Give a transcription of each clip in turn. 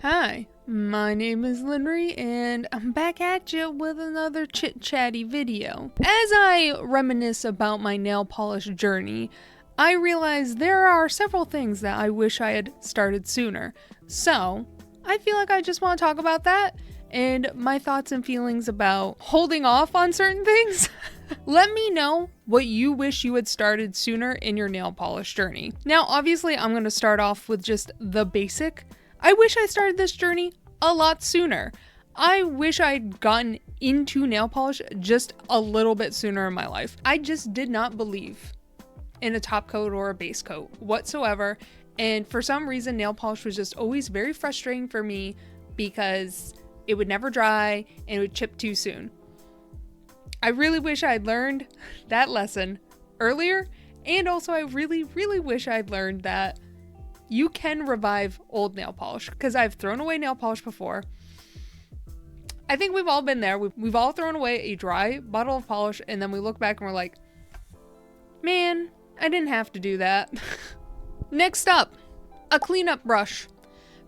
Hi, my name is Linry, and I'm back at you with another chit-chatty video. As I reminisce about my nail polish journey, I realize there are several things that I wish I had started sooner. So, I feel like I just want to talk about that and my thoughts and feelings about holding off on certain things. Let me know what you wish you had started sooner in your nail polish journey. Now, obviously, I'm going to start off with just the basic. I wish I started this journey a lot sooner. I wish I'd gotten into nail polish just a little bit sooner in my life. I just did not believe in a top coat or a base coat whatsoever. And for some reason, nail polish was just always very frustrating for me because it would never dry and it would chip too soon. I really wish I'd learned that lesson earlier. And also I really wish I'd learned that you can revive old nail polish, because I've thrown away nail polish before. I think we've all been there. We've all thrown away a dry bottle of polish and then we look back and we're like, man, I didn't have to do that. Next up, a cleanup brush.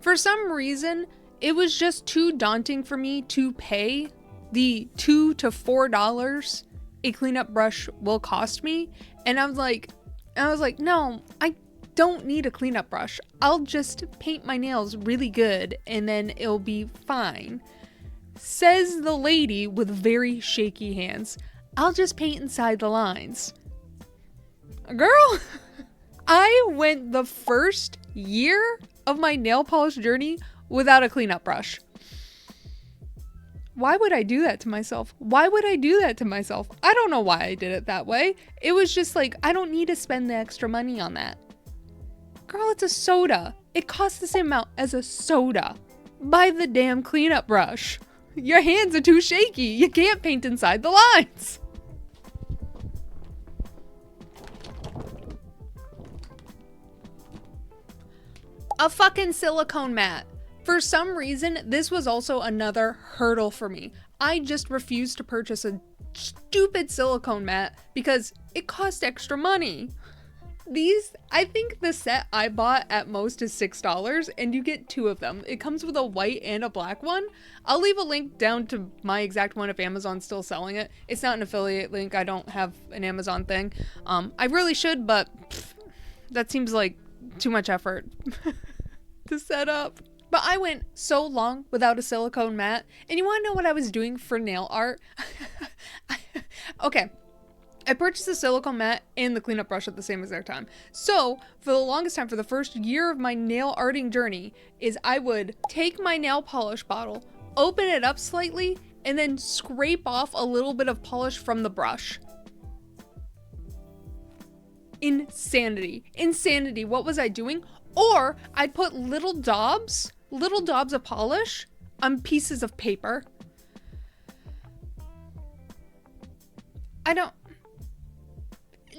For some reason, it was just too daunting for me to pay the $2 to $4 a cleanup brush will cost me. And I was like, no, I don't need a cleanup brush. I'll just paint my nails really good and then it'll be fine. Says the lady with very shaky hands. I'll just paint inside the lines. Girl, I went the first year of my nail polish journey without a cleanup brush. Why would I do that to myself? I don't know why I did it that way. It was just like, I don't need to spend the extra money on that. Girl, it's a soda. It costs the same amount as a soda. Buy the damn cleanup brush. Your hands are too shaky. You can't paint inside the lines. A fucking silicone mat. For some reason, this was also another hurdle for me. I just refused to purchase a stupid silicone mat because it cost extra money. I think the set I bought at most is $6 and you get two of them. It comes with a white and a black one. I'll leave a link down to my exact one if Amazon's still selling it. It's not an affiliate link. I don't have an Amazon thing. I really should, but that seems like too much effort to set up. But I went so long without a silicone mat. And you want to know what I was doing for nail art? Okay. I purchased a silicone mat and the cleanup brush at the same exact time. So for the longest time, for the first year of my nail arting journey, is I would take my nail polish bottle, open it up slightly, and then scrape off a little bit of polish from the brush. Insanity. What was I doing? Or I'd put little daubs of polish on pieces of paper.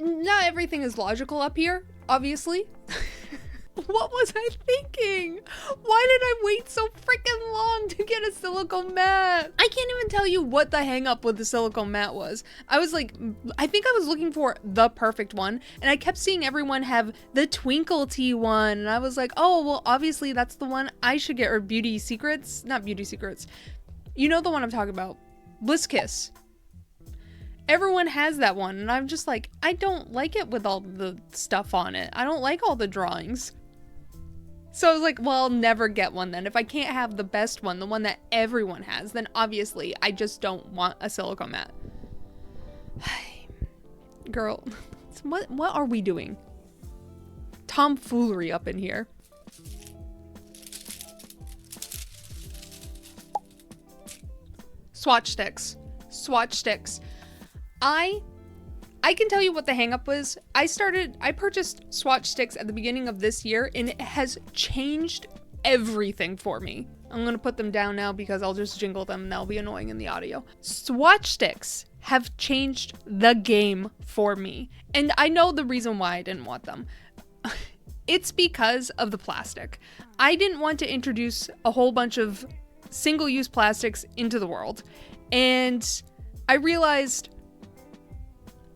Not everything is logical up here, obviously. What was I thinking? Why did I wait so freaking long to get a silicone mat? I can't even tell you what the hang up with the silicone mat was. I think I was looking for the perfect one, and I kept seeing everyone have the Twinkle Tea one, and I was like, oh, well, obviously that's the one I should get, or Beauty Secrets. Not Beauty Secrets. You know the one I'm talking about. Bliss Kiss. Everyone has that one, and I'm just like, I don't like it with all the stuff on it. I don't like all the drawings. So I was like, well, I'll never get one then. If I can't have the best one, the one that everyone has, then obviously I just don't want a silicone mat. Girl, what are we doing? Tomfoolery up in here. Swatch sticks. I can tell you what the hang up was. I purchased swatch sticks at the beginning of this year, and it has changed everything for me. I'm going to put them down now because I'll just jingle them and that'll be annoying in the audio. Swatch sticks have changed the game for me. And I know the reason why I didn't want them. It's because of the plastic. I didn't want to introduce a whole bunch of single-use plastics into the world. And I realized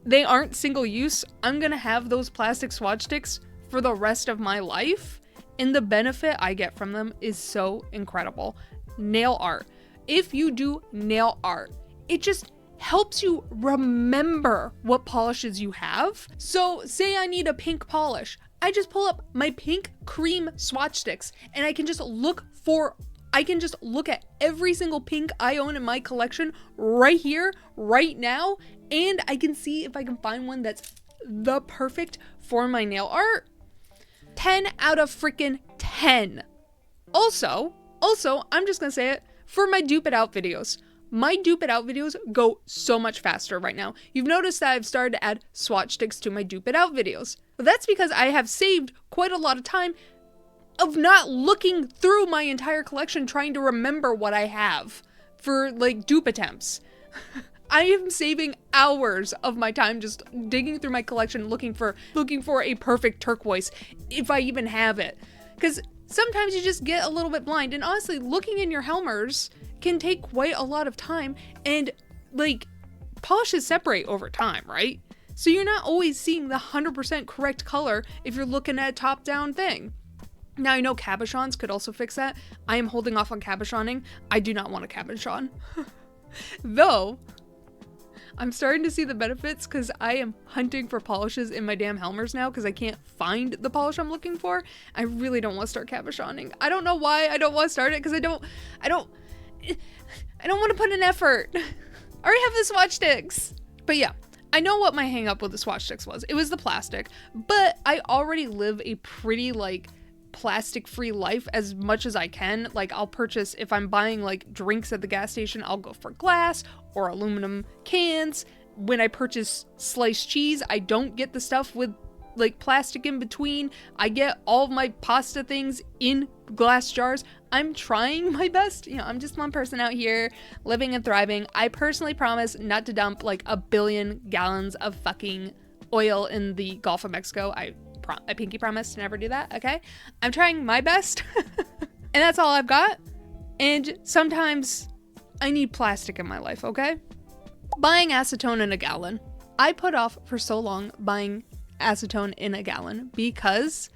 they aren't single use. I'm gonna have those plastic swatch sticks for the rest of my life. and the benefit I get from them is so incredible. Nail art. If you do nail art, it just helps you remember what polishes you have. So say I need a pink polish. I just pull up my pink cream swatch sticks and I can just look at every single pink I own in my collection right here, right now, and I can see if I can find one that's the perfect for my nail art. 10 out of freaking 10. Also, I'm just gonna say it, for my dupe it out videos. My dupe it out videos go so much faster right now. You've noticed that I've started to add swatch sticks to my dupe it out videos. But that's because I have saved quite a lot of time of not looking through my entire collection trying to remember what I have for like dupe attempts. I am saving hours of my time just digging through my collection looking for a perfect turquoise, if I even have it. Because sometimes you just get a little bit blind, and honestly, looking in your Helmers can take quite a lot of time, and like polishes separate over time, right? So you're not always seeing the 100% correct color if you're looking at a top-down thing. Now, I know cabochons could also fix that. I am holding off on cabochoning. I do not want a cabochon. Though, I'm starting to see the benefits because I am hunting for polishes in my damn Helmers now because I can't find the polish I'm looking for. I really don't want to start cabochoning. I don't know why I don't want to start it because I don't want to put in effort. I already have the swatch sticks. But yeah, I know what my hang up with the swatch sticks was. It was the plastic, but I already live a pretty like plastic free life as much as I can. Like I'll purchase, if I'm buying like drinks at the gas station, I'll go for glass or aluminum cans. When I purchase sliced cheese, I don't get the stuff with like plastic in between. I get all of my pasta things in glass jars. I'm trying my best. You know, I'm just one person out here living and thriving. I personally promise not to dump like 1 billion gallons of fucking oil in the Gulf of Mexico. I pinky promise to never do that, okay? I'm trying my best. And that's all I've got. And sometimes I need plastic in my life, okay? Buying acetone in a gallon. I put off for so long buying acetone in a gallon because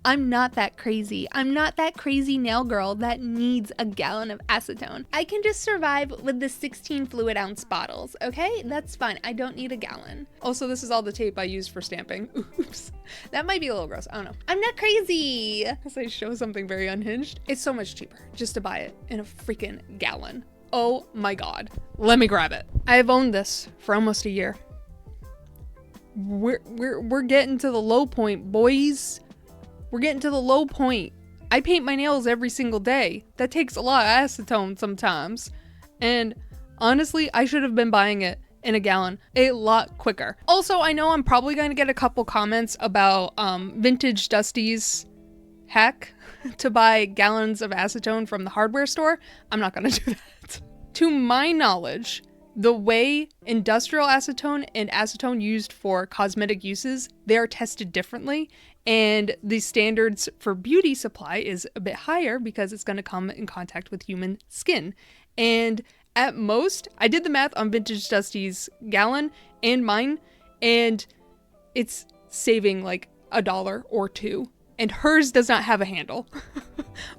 I'm not that crazy. I'm not that crazy nail girl that needs a gallon of acetone. I can just survive with the 16 fluid ounce bottles, okay? That's fine. I don't need a gallon. Also, this is all the tape I used for stamping. Oops. That might be a little gross. I don't know. I'm not crazy. As I show something very unhinged. It's so much cheaper just to buy it in a freaking gallon. Oh my God. Let me grab it. I have owned this for almost a year. We're getting to the low point, boys. We're getting to the low point. I paint my nails every single day. That takes a lot of acetone sometimes. And honestly, I should have been buying it in a gallon a lot quicker. Also, I know I'm probably going to get a couple comments about Vintage Dusty's hack to buy gallons of acetone from the hardware store. I'm not going to do that. To my knowledge, the way industrial acetone and acetone used for cosmetic uses, they are tested differently. And the standards for beauty supply is a bit higher because it's going to come in contact with human skin. And at most, I did the math on Vintage Dusty's gallon and mine, and it's saving like $1 or $2. And hers does not have a handle.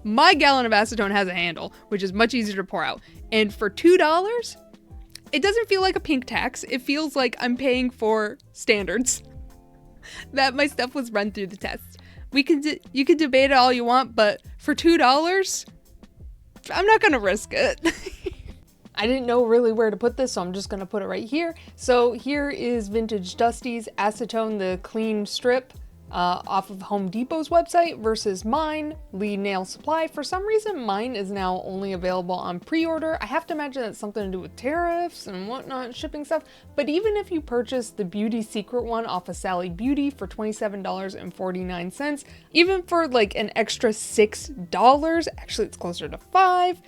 My gallon of acetone has a handle, which is much easier to pour out. And for $2, it doesn't feel like a pink tax. It feels like I'm paying for standards. That my stuff was run through the test. You can debate it all you want, but for $2, I'm not gonna risk it. I didn't know really where to put this, so I'm just gonna put it right here. So here is Vintage Dusty's acetone, the clean strip, off of Home Depot's website versus mine, Lee Nail Supply. For some reason, mine is now only available on pre-order. I have to imagine it's something to do with tariffs and whatnot, shipping stuff. But even if you purchase the Beauty Secret one off of Sally Beauty for $27.49, even for like an extra $6, actually it's closer to $5,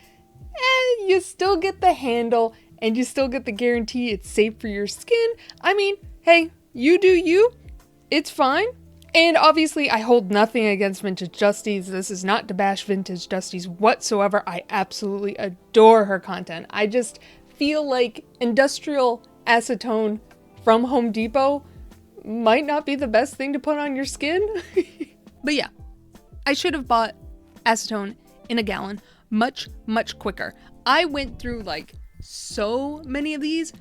you still get the handle and you still get the guarantee it's safe for your skin. I mean, hey, you do you. It's fine. And obviously, I hold nothing against Vintage Dusty's. This is not to bash Vintage Dusty's whatsoever. I absolutely adore her content. I just feel like industrial acetone from Home Depot might not be the best thing to put on your skin. But yeah, I should have bought acetone in a gallon much, much quicker. I went through like so many of these.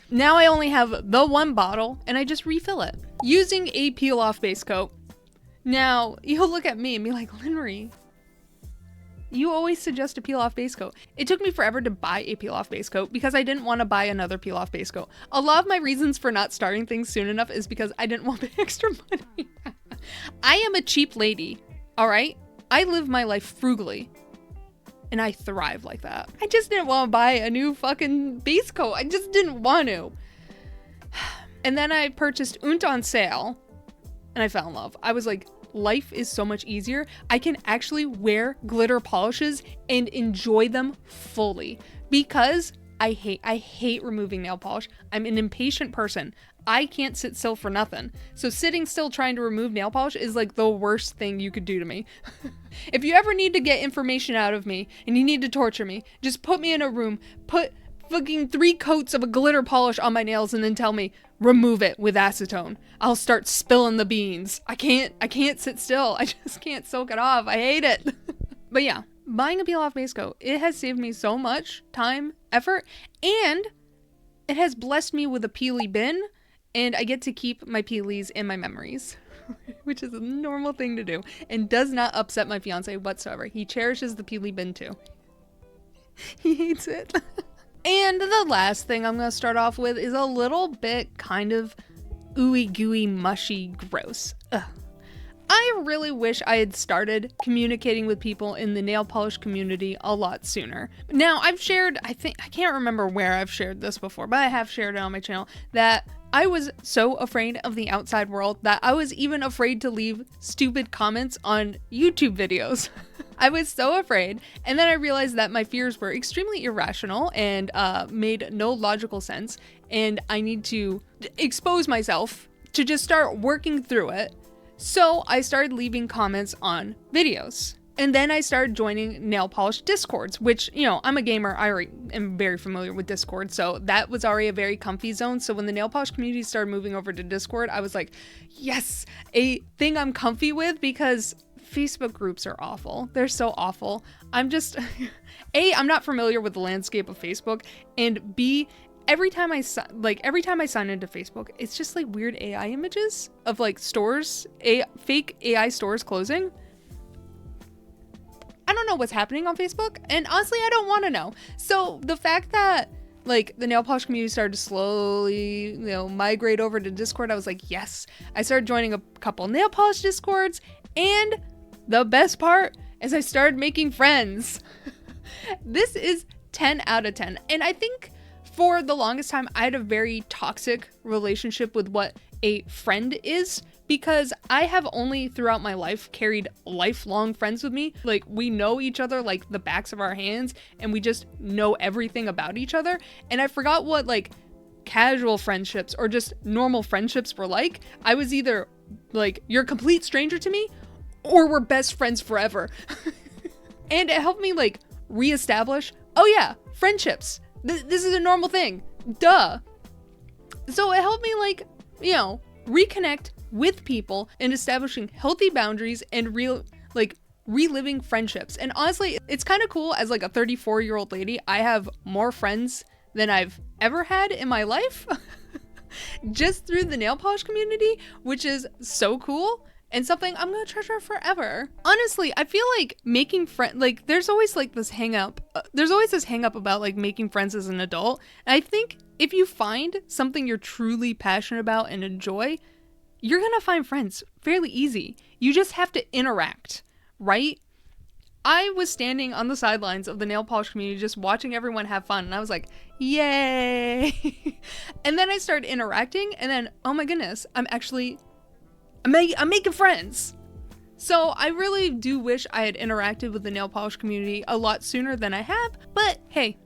Now I only have the one bottle and I just refill it using a peel off base coat. Now you'll look at me and be like, Linry, you always suggest a peel off base coat. It took me forever to buy a peel off base coat because I didn't want to buy another peel off base coat. A lot of my reasons for not starting things soon enough is because I didn't want the extra money. I am a cheap lady, all right? I live my life frugally and I thrive like that. I just didn't want to buy a new fucking base coat. I just didn't want to. And then I purchased Unt on sale and I fell in love. I was like, life is so much easier. I can actually wear glitter polishes and enjoy them fully because I hate removing nail polish. I'm an impatient person. I can't sit still for nothing. So sitting still trying to remove nail polish is like the worst thing you could do to me. If you ever need to get information out of me and you need to torture me, just put me in a room, put fucking 3 coats of a glitter polish on my nails and then tell me, remove it with acetone. I'll start spilling the beans. I can't sit still. I just can't soak it off. I hate it. But yeah, buying a peel off base coat, it has saved me so much time, effort, and it has blessed me with a peely bin, and I get to keep my peelies and my memories, which is a normal thing to do and does not upset my fiance whatsoever. He cherishes the peely bin too. He hates it. And the last thing I'm going to start off with is a little bit kind of ooey gooey, mushy, gross. Ugh. I really wish I had started communicating with people in the nail polish community a lot sooner. Now, I've shared, I can't remember where I've shared this before, but I have shared it on my channel, that I was so afraid of the outside world that I was even afraid to leave stupid comments on YouTube videos. I was so afraid, and then I realized that my fears were extremely irrational and made no logical sense, and I need to expose myself to just start working through it. So I started leaving comments on videos. And then I started joining nail polish discords, which, you know, I'm a gamer. I already am very familiar with Discord. So that was already a very comfy zone. So when the nail polish community started moving over to Discord, I was like, yes, a thing I'm comfy with, because Facebook groups are awful. They're so awful. I'm just, A, I'm not familiar with the landscape of Facebook, and B, every time I sign into Facebook, it's just like weird AI images of like stores, fake AI stores closing. I don't know what's happening on Facebook, and honestly, I don't want to know. So the fact that like the nail polish community started to slowly, migrate over to Discord, I was like, yes. I started joining a couple nail polish discords, and the best part is I started making friends. This is 10 out of 10. And I think for the longest time, I had a very toxic relationship with what a friend is, because I have only throughout my life carried lifelong friends with me. Like, we know each other like the backs of our hands, and we just know everything about each other. And I forgot what like casual friendships or just normal friendships were like. I was either like, you're a complete stranger to me, or we're best friends forever. And it helped me like reestablish, oh yeah, friendships. This is a normal thing. Duh. So it helped me like, reconnect with people and establishing healthy boundaries and reliving friendships. And honestly, it's kind of cool as like a 34-year-old lady. I have more friends than I've ever had in my life just through the nail polish community, which is so cool and something I'm gonna treasure forever. Honestly, I feel like making friends, like there's always like this hang up. There's always this hang up about like making friends as an adult. And I think if you find something you're truly passionate about and enjoy, you're gonna find friends fairly easy. You just have to interact, right? I was standing on the sidelines of the nail polish community just watching everyone have fun, and I was like, yay. And then I started interacting, and then, oh my goodness, I'm making friends. So I really do wish I had interacted with the nail polish community a lot sooner than I have, but hey,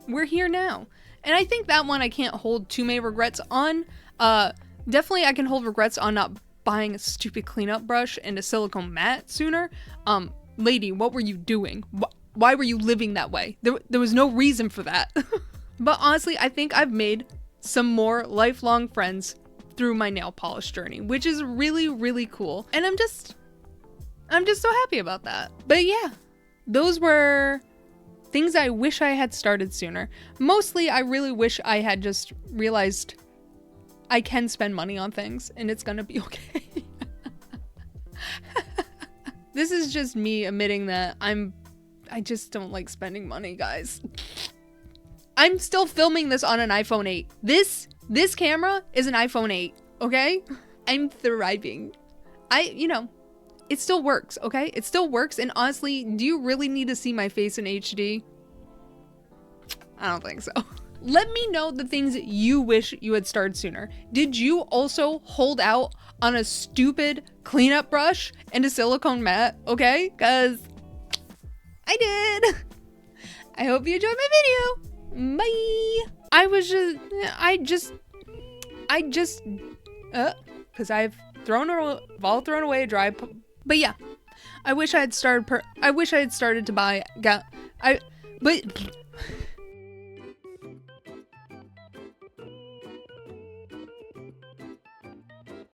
we're here now. And I think that one I can't hold too many regrets on. Definitely I can hold regrets on not buying a stupid cleanup brush and a silicone mat sooner. Lady, what were you doing? Why were you living that way? There was no reason for that. But honestly, I think I've made some more lifelong friends through my nail polish journey, which is really, really cool. And I'm just so happy about that. But yeah, those were things I wish I had started sooner. Mostly, I really wish I had just realized I can spend money on things and it's gonna be okay. This is just me admitting that I just don't like spending money, guys. I'm still filming this on an iPhone 8. This camera is an iPhone 8, okay? I'm thriving. It still works, okay? It still works, and honestly, do you really need to see my face in HD? I don't think so. Let me know the things you wish you had started sooner. Did you also hold out on a stupid cleanup brush and a silicone mat, okay? Because I did. I hope you enjoyed my video. Bye. Because I've all thrown away a dry, but yeah, I wish I had started to buy, but